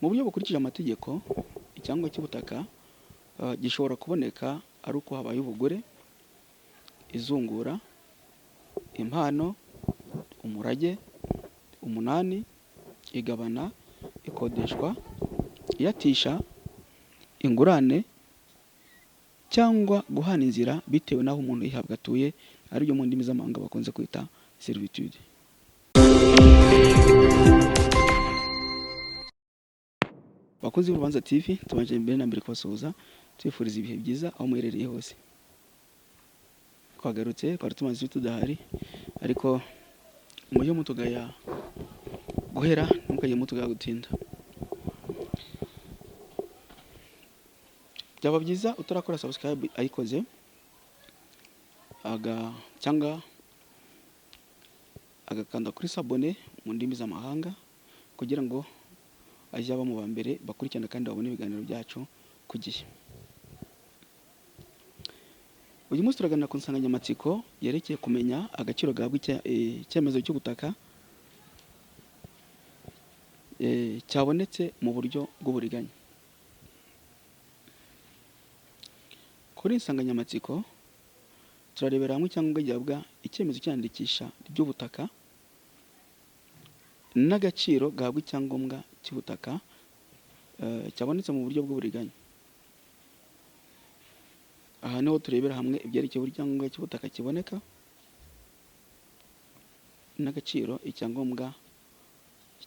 mu buryo bukurikije amategeko icyangombwa cy'ubutaka gishobora kuboneka ari uko habaye ubugure, izungura, impano, umurage, umunani, igabana, ikodeshwa, iyatisha, ingurane cyangwa guhana inzira bitewe n'aho umuntu yihabwa atuye, aribyo mu ndimi z'amahanga bakunze kwita servitude. Bakunzi b'Urubanza TV, tubanje mbere na mbere kubasuhuza tubifuriza ibihe byiza aho muherereye hose. Twagarutse twari tumaze tudahari, ariko mujye mutugaya guhera ntukajye mutugaya gutinda. Byaba byiza utarakora subscribe ayikoze cyangwa agakanda kuri sabone mu ndimi z'amahanga kugira ngo ajye aba mu ba mbere bakurikirana kandi babone ibiganiro byacu ku gihe. Uyu munsi turaganira ku nsanganyamatsiko yerekeye kumenya agaciro gahabwa icyemezo cy'ubutaka cyabonetse mu buryo bw'uburiganya. Kuri insanganyamatsiko turarebera hamwe icyangombwa gihabwa icyemezo cy'iyandikisha ry'ubutaka n'agaciro gahabwa icyangombwa cy'ubutaka cyabonetse mu buryo bw'uburiganya. Aha niho turebera hamwe ibyerekeye uburyo icyangombwa cy'ubutaka kiboneka n'agaciro icyangombwa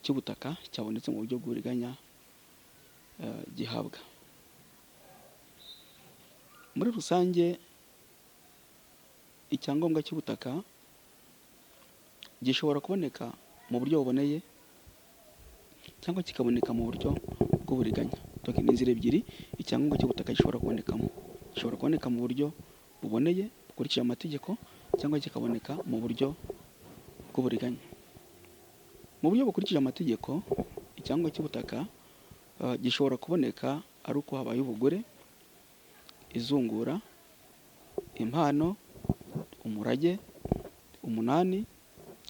cy'ubutaka cyabonetse mu buryo bw'uburiganya gihabwa. Muri rusange icyangombwa cy'ubutaka gishobora kuboneka mu buryo buboneye cyangwa kikaboneka mu buryo bw'uburiganya. Ni inzira ebyiri icyangombwa cy'ubutaka gishobora kubonekamo. Gishobora kuboneka mu buryo buboneye bukurikije amategeko cyangwa kikaboneka mu buryo bw'uburiganya. Mu buryo bukurikije amategeko icyangombwa cy'ubutaka gishobora kuboneka ari uko habaye ubugure, izungura, impano, umurage, umunani,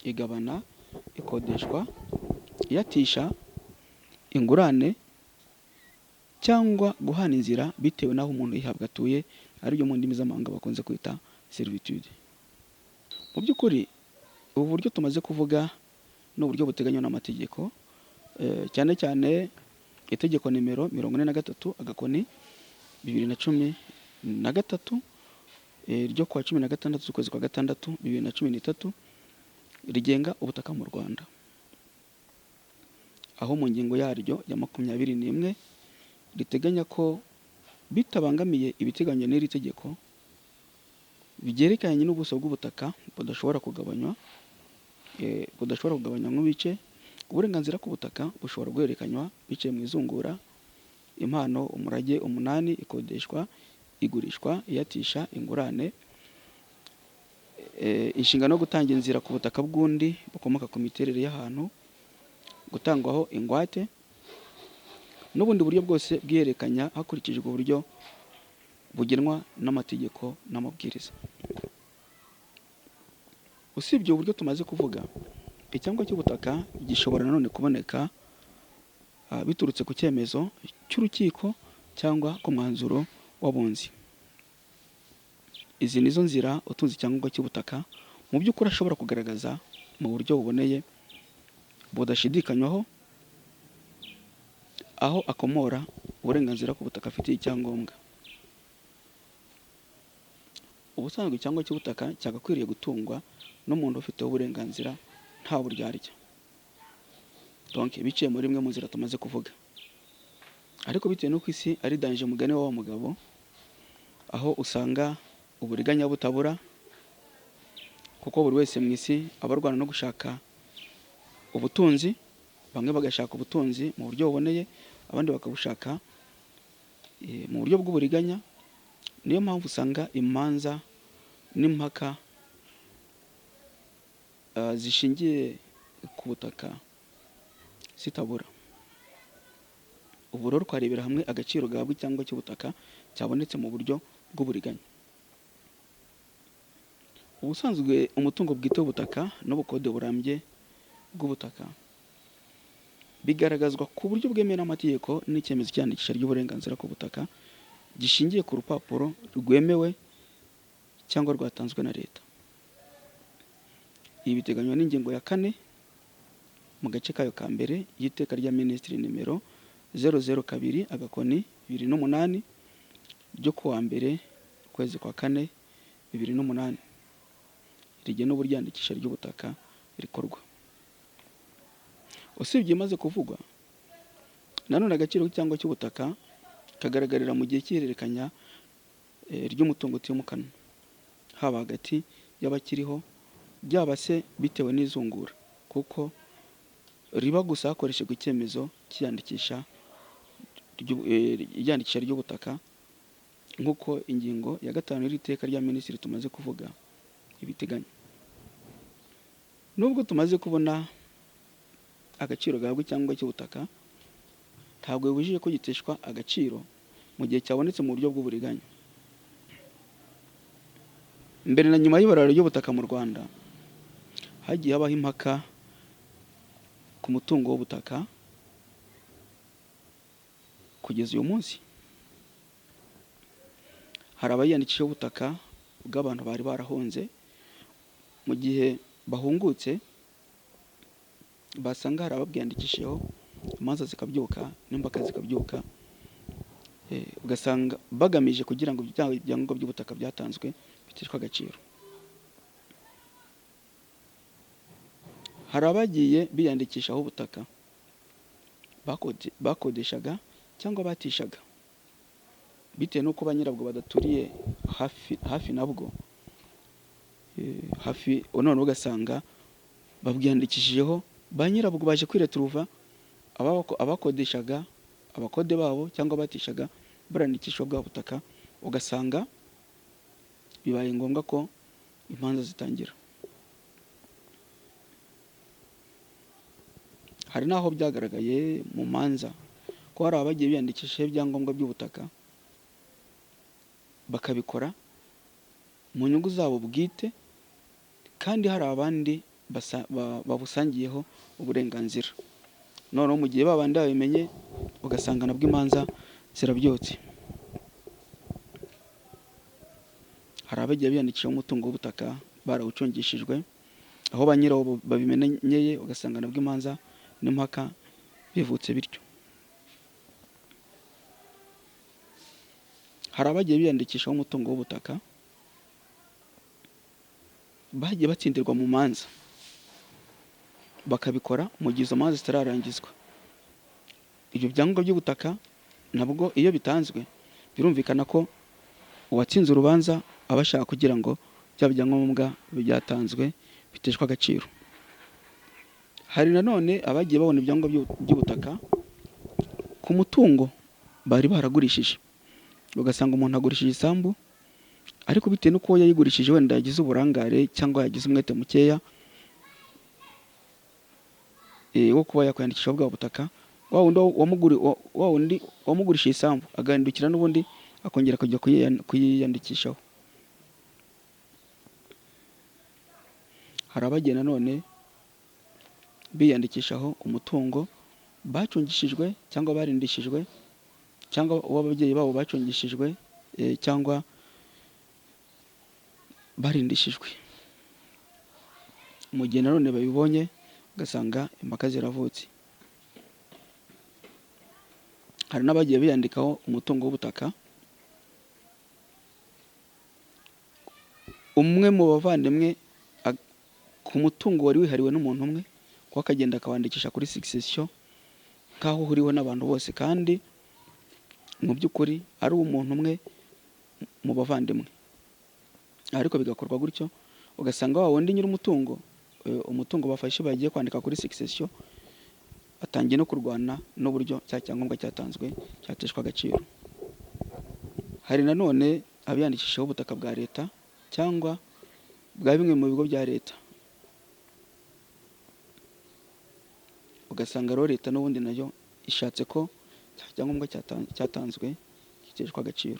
igabana, ikodeshwa, iyatisha, ingurane cyangwa guhana inzira bitewe n'aho umuntu yihabwa atuye, aribyo mu ndimi z'amahanga bakunze kwita servitude. Mu by'ukuri ubu buryo tumaze kuvuga ni uburyo buteganywa n'amategeko, cyane cyane itegeko nimero 43 agakoni 2013 ryo kuwa 16 z'ukwezi kwa gatandatu 2013 rigenga ubutaka mu Rwanda, aho mu ngingo yaryo ya 21 riteganya ko bitabangamiye ibiteganywa n'iri tegeko byerekanye n'ubuso bw'ubutaka budashobora kugabanywa mu bice, uburenganzira ku butaka bushobora guhererekanywa biciye mu izungura, impano, umurage, umunani, ikodeshwa, igurishwa, iyatisha, ingurane, inshingano yo gutanga inzira ku butaka bw'undi bukomoka ku miterere y'ahantu, gutangwaho ingwate n'ubundi buryo bwose bwihererekanya hakurikijwe uburyo bugenwa n'amategeko n'amabwiriza. Usibye uburyo tumaze kuvuga, icyangombwa cy'ubutaka gishobora nanone kuboneka biturutse ku cyemezo cy'urukiko cyangwa ku mwanzuro w'abunzi. Izi nizo nzira utunze icyangombwa cy'ubutaka mu by'ukuri ashobora kugaragaza mu buryo buboneye budashidikanywaho aho akomora uburenganzira ku butaka afitiye icyangombwa. Ubusanzwe icyangombwa cy'ubutaka cyagakwiriye gutungwa n'umuntu ufiteho uburenganzira nta buryarya, biciye muri imwe mu nzira tumaze kuvuga. Ariko bitewe n'uko isi ari danje mugani w'uwo mugabo, aho usanga uburiganya butabura, kuko buri wese mu isi aba arwana no gushaka ubutunzi, bamwe bagashaka ubutunzi mu buryo buboneye, abandi bakabushaka mu buryo bw'uburiganya. Niyo mpamvu usanga imanza n'impaka zishingiye ku butaka zitabura. Ubu rero twarebera hamwe agaciro gahabwa icyangombwa cy'ubutaka cyabonetse mu buryo bw'uburiganya. Ubusanzwe umutungo bwite w'ubutaka n'ubukode burambye bw'ubutaka bigaragazwa ku buryo bwemewe n'amategeko n'icyemezo cy'iyandikisha ry'uburenganzira ku butaka gishingiye ku rupapuro rwemewe cyangwa rwatanzwe na leta. Ibi biteganywa n'ingingo ya 4 mu gace kayo ka mbere y'iteka rya Minisitiri nimero 002/2008 ryo kuwa mbere ukwezi kwa 4 2008 rigena uburyo iyandikisha ry'ubutaka rikorwa. Usibye imaze kuvugwa, nanone agaciro cyangwa cy'ubutaka kagaragarira mu gihe cy'ihererekanya ry'umutungo utimukanwa, haba hagati y'abakiriho byaba se bitewe n'izungura, kuko riba gusa hakoreshejwe icyemezo cy'iyandikisha ry'ubutaka nk'uko ingingo ya 5 y'iri teka rya Minisitiri tumaze kuvuga ibiteganya. Nubwo tumaze kubona agaciro gahabwa cyangwa cy'ubutaka, ntabwo bibujije ko giteshwa agaciro mu gihe cyabonetse mu buryo bw'uburiganya. Mbere na nyuma y'ibarura ry'ubutaka mu Rwanda hagiye habaho impaka ku mutungo w'ubutaka kugeza uyu munsi. Hari abayandikisha ubutaka bw'abantu bari barahunze, mu gihe bahungutse basanga hari ababwiyandikishijeho, imanza zikabyuka n'impaka zikabyuka, ugasanga bagamije kugira ngo ibyangombwa by'ubutaka byatanzwe biteshwa agaciro. Hari abagiye biyandikishaho ubutaka bakodeshaga cyangwa batishaga, bitewe n'uko ba nyirabwo badaturiye hafi nabwo, none ugasanga babwiyandikishijeho, ba nyirabwo baje kwireturuva, abakodeshaga abakode babo cyangwa batishaga barandikishwa bwa butaka, ugasanga bibaye ngombwa ko imanza zitangira. Hari naho byagaragaye mu manza ko hari abagiye biyandikishaho ibyangombwa by'ubutaka bakabikora mu nyungu zabo bwite, kandi hari abandi babusangiyeho uburenganzira. Noneho mu gihe babandi babimenye, ugasanga nabwo imanza zirabyotse. Hari abagiye biyandikishaho umutungo w'ubutaka barawucungishijwe, aho ba nyirawo babimenyeye, ugasanga nabwo imanza n'impaka bivutse bityo. Hari abagiye biyandikishaho umutungo w'ubutaka bagiye batsindirwa mu manza, bakabikora mu gihe izo manza zitararangizwa. Ibyo byangombwa by'ubutaka nabwo iyo bitanzwe, birumvikana ko uwatsinze urubanza aba ashaka kugira ngo bya byangombwa byatanzwe biteshwa agaciro. Hari nanone abagiye babona ibyangombwa by'ubutaka ku mutungo bari baragurishije, ugasanga umuntu agurishije isambu, ariko bitewe n'uko yayigurishije wenda yagize uburangare cyangwa yagize umwete mukeya wo kuba yakwandikisha bwa butaka, wa wundi wamugurishije isambu agahindukira n'ubundi akongera kujya kuyiyandikishaho. Hari abagiye nanone biyandikishaho umutungo bacungishijwe cyangwa barindishijwe, cyangwa uw'ababyeyi babo bacungishijwe cyangwa barindishijwe. Mu gihe nanone babibonye, ugasanga impaka ziravutse. Hari n'abagiye biyandikaho umutungo w'ubutaka, umwe mu bavandimwe ku mutungo wari wihariwe n'umuntu umwe, kuko akagenda akawandikisha kuri succession nk'aho uhuriweho n'abantu bose, kandi mu by'ukuri ari umuntu umwe mu bavandimwe, ariko bigakorwa gutyo, ugasanga wa wundi nyir'umutungo umutungo bafashe bagiye kwandika kuri succession atangiye no kurwana n'uburyo cya cyangombwa cyatanzwe cyateshwa agaciro. Hari nanone abiyandikishaho ubutaka bwa leta cyangwa bwa bimwe mu bigo bya leta, ugasanga rero leta n'ubundi nayo ishatse ko icyangombwa cyatanzwe giteshwa agaciro.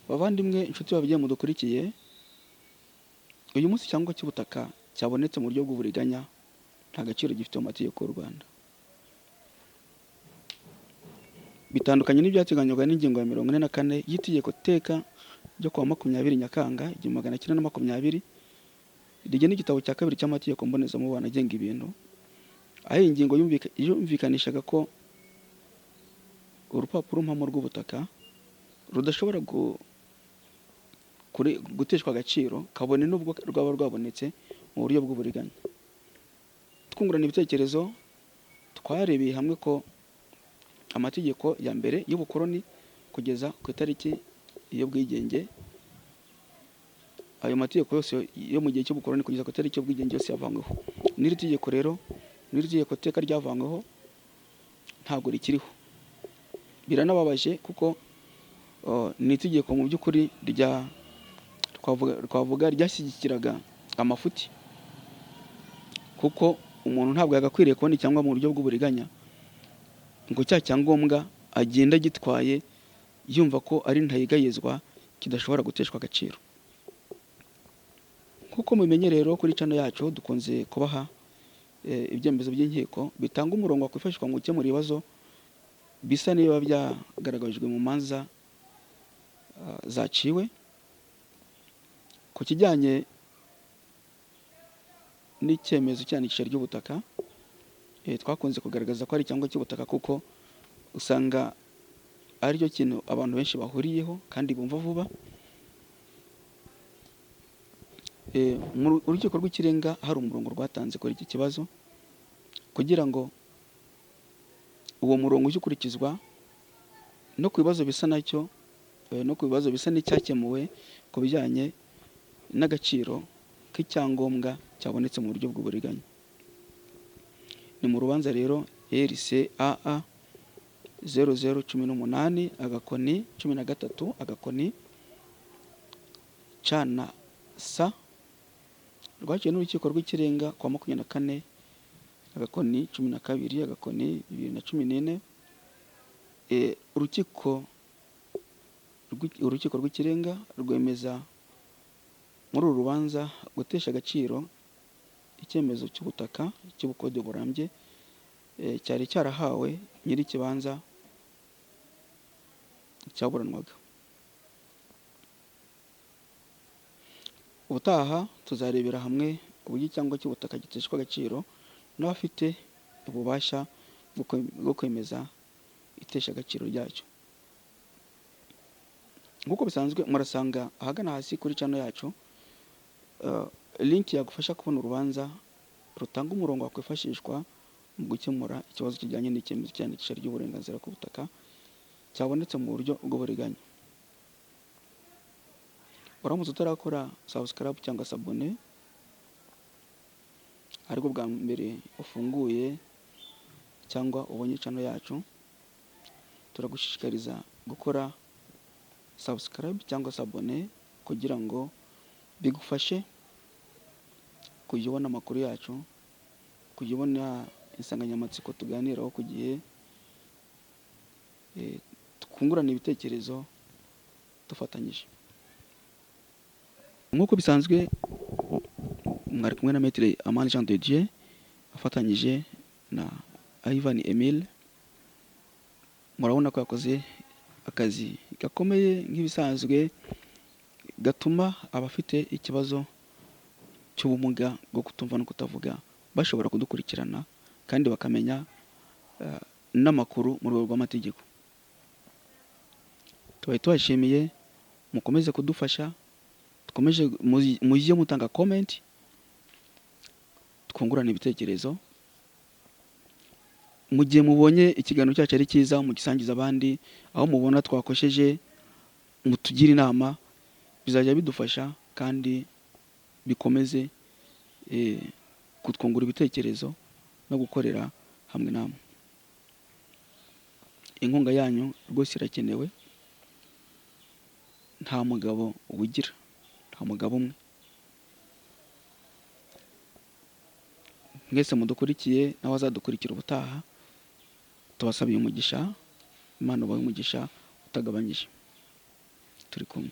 Bavandimwe, inshuti babyeyi mudukurikiye, uyu munsi icyangombwa cy'ubutaka cyabonetse mu buryo bw'uburiganya nta gaciro gifite mu mategeko y'u Rwanda. Bitandukanye n'ibyateganywaga n'ingingo ya 44 y'itegeko teka ryo kuwa 20 Nyakanga 1920 rigena igitabo cya kabiri cy'amategeko mbonezamubano agenga ibintu, aho iyi ngingo yumvikanishaga ko urupapuro mpamo rw'ubutaka rudashobora guteshwa agaciro kabone n'ubwo rwaba rwabonetse mu buryo bw'uburiganya. Twungurana ibitekerezo, twarebeye hamwe ko amategeko ya mbere y'ubukoroni kugeza ku itariki y'ubwigenge, ayo mategeko yose yo mu gihe cy'ubukoroni kugeza ku itariki y'ubwigenge yose yavanyweho. N'iri tegeko rero, n'iri tegeko teka ryavanyweho ntabwo rikiriho. Biranababaje kuko ni itegeko mu by'ukuri twavuga ryashyigikiraga amafuti, kuko umuntu ntabwo yagakwiriye kubona icyangombwa mu buryo bw'uburiganya ngo cya cyangombwa agenda gitwaye yumva ko ari ntayigayezwa kidashobora guteshwa agaciro. Kuko mumenye rero kuri channel yacu dukunze kubaha ibyemezo by'inkiko bitanga umurongo wakwifashishwa mu gukemura ibibazo bisa niba byagaragajwe mu manza zaciwe. Ku kijyanye n'icyemezo cyandikisha ry'ubutaka, twakunze kugaragaza ko ari icyangombwa cy'ubutaka kuko usanga ari cyo kintu abantu benshi bahuriyeho kandi bumva vuba. Mu rukiko rw'ikirenga hari umurongo rwatanze kuri iki kibazo kugira ngo uwo murongo ujye ukurikizwa no ku bibazo bisa nacyo, no ku bibazo bisa n'icyakemuwe ku bijyanye n'agaciro k'icyangombwa cyabonetse mu buryo bw'uburiganya. Ni mu rubanza rero RCAA 0018 agakoni 13 agakoni cana sa rwaciye n'urukiko rw'ikirenga kwa 24 agakoni 12 agakoni 2014. Urukiko rw'ikirenga rwemeza muri uru rubanza gutesha agaciro icyemezo cy'ubutaka cy'ubukode burambye cyari cyarahawe nyiri ikibanza cyaburanwaga. Ubutaha tuzarebera hamwe uburyo icyangombwa cy'ubutaka giteshwa agaciro n'abafite ububasha bwo kwemeza iteshagaciro ryacyo. Nk'uko bisanzwe murasanga ahagana hasi kuri channel yacu link yagufasha kubona urubanza rutanga umurongo wakwifashishwa mu gukemura ikibazo kijyanye n'icyemezo cyandikisha ry'uburenganzira ku butaka cyabonetse mu buryo bw'uburiganya. Uramutse utarakora subscribe cyangwa abone, ariko bwa mbere ufunguye cyangwa ubonye channel yacu, turagushishikariza gukora subscribe cyangwa abone kugira ngo bigufashe kujya ubona amakuru yacu, kujya ubona insanganyamatsiko tuganiraho ku gihe, twungurana ibitekerezo dufatanyije. Nk'uko bisanzwe mwari kumwe na Maître Amani Jean de Dieu afatanyije na Ivan Emile. Murabona ko yakoze akazi gakomeye nk'ibisanzwe gatuma abafite ikibazo cy'ubumuga bwo kutumva no kutavuga bashobora kudukurikirana kandi bakamenya n'amakuru mu rwego rw'amategeko. Tubaye tubashimiye, mukomeze kudufasha, dukomeje mujye mutanga comment, twungurana ibitekerezo. Mu gihe mubonye ikiganiro cyacu ari cyiza mugisangiza abandi, aho mubona twakosheje mutugira inama, bizajya bidufasha kandi bikomeze kutwungura ibitekerezo no gukorera hamwe namwe. Inkunga yanyu rwose irakenewe. Nta mugabo ubugira, nta mugabo umwe. Mwese mudukurikiye n'abazadukurikira ubutaha, tubasabiye umugisha, Imana ubahe umugisha utagabanyije. Turi kumwe.